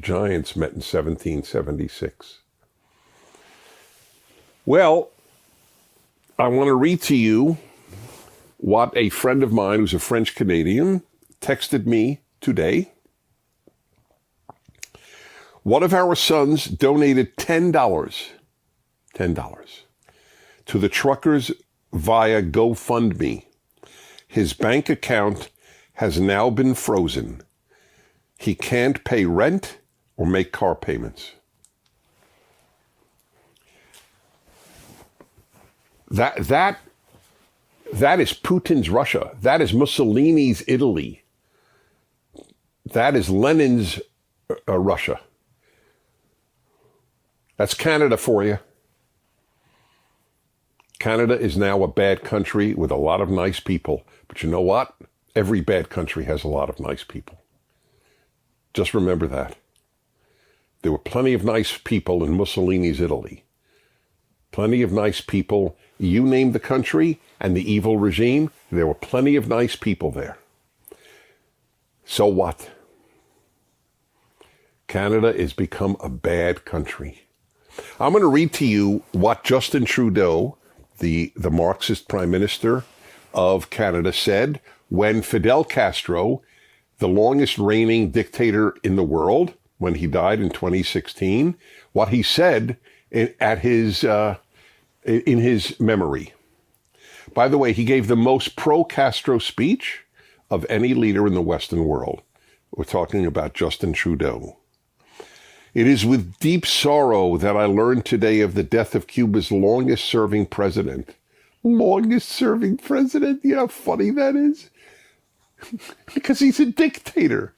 Giants met in 1776. Well, I want to read to you what a friend of mine who's a French Canadian texted me today. One of our sons donated $10 to the truckers via GoFundMe. His bank account has now been frozen. He can't pay rent or make car payments. That is Putin's Russia. That is Mussolini's Italy. That is Lenin's Russia. That's Canada for you. Canada is now a bad country with a lot of nice people. But you know what? Every bad country has a lot of nice people. Just remember that. There were plenty of nice people in Mussolini's Italy. Plenty of nice people. You name the country and the evil regime, there were plenty of nice people there. So what? Canada has become a bad country. I'm going to read to you what Justin Trudeau, the Marxist Prime Minister of Canada, said when Fidel Castro, the longest reigning dictator in the world, when he died in 2016, what he said in his memory. By the way, he gave the most pro-Castro speech of any leader in the Western world. We're talking about Justin Trudeau. It is with deep sorrow that I learned today of the death of Cuba's longest-serving president. Longest-serving president? You know how funny that is? Because he's a dictator.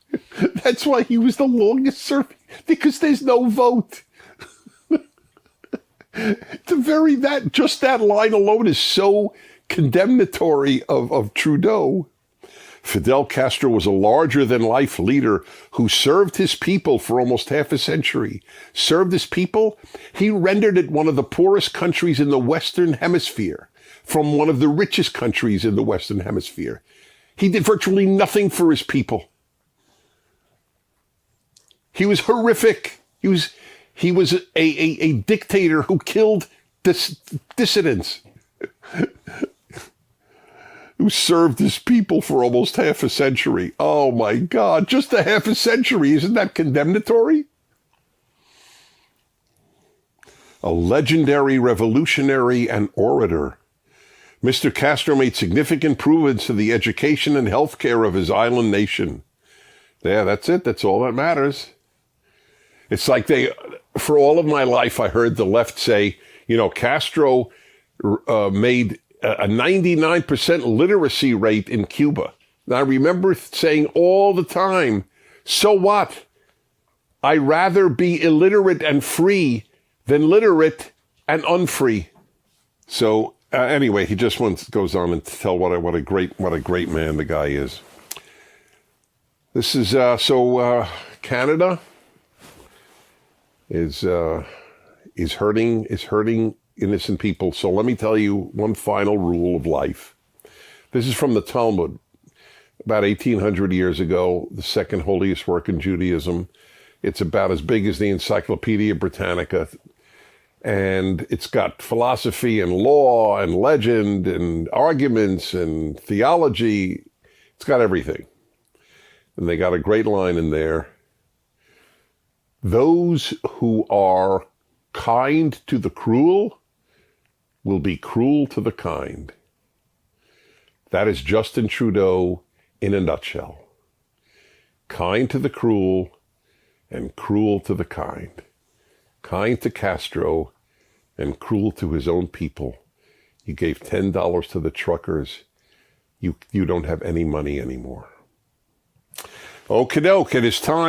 That's why he was the longest-serving, because there's no vote. Just that line alone is so condemnatory of Trudeau. Fidel Castro was a larger-than-life leader who served his people for almost half a century. Served his people? He rendered it one of the poorest countries in the Western Hemisphere from one of the richest countries in the Western Hemisphere. He did virtually nothing for his people. He was horrific. He was a dictator who killed dissidents. Who served his people for almost half a century. Oh my God, just a half a century. Isn't that condemnatory? A legendary revolutionary and orator. Mr. Castro made significant improvements to the education and healthcare of his island nation. Yeah, that's it. That's all that matters. It's like for all of my life, I heard the left say, Castro made a 99% literacy rate in Cuba. And I remember saying all the time, so what? I'd rather be illiterate and free than literate and unfree. So anyway, he just goes on and tell what a great man the guy is. This is Canada is hurting innocent people. So let me tell you one final rule of life. This is from the Talmud, about 1,800 years ago, the second holiest work in Judaism. It's about as big as the Encyclopedia Britannica. And it's got philosophy and law and legend and arguments and theology. It's got everything. And they got a great line in there. Those who are kind to the cruel will be cruel to the kind. That is Justin Trudeau in a nutshell. Kind to the cruel and cruel to the kind. Kind to Castro and cruel to his own people. You gave $10 to the truckers. You don't have any money anymore. Okie doke, it is time.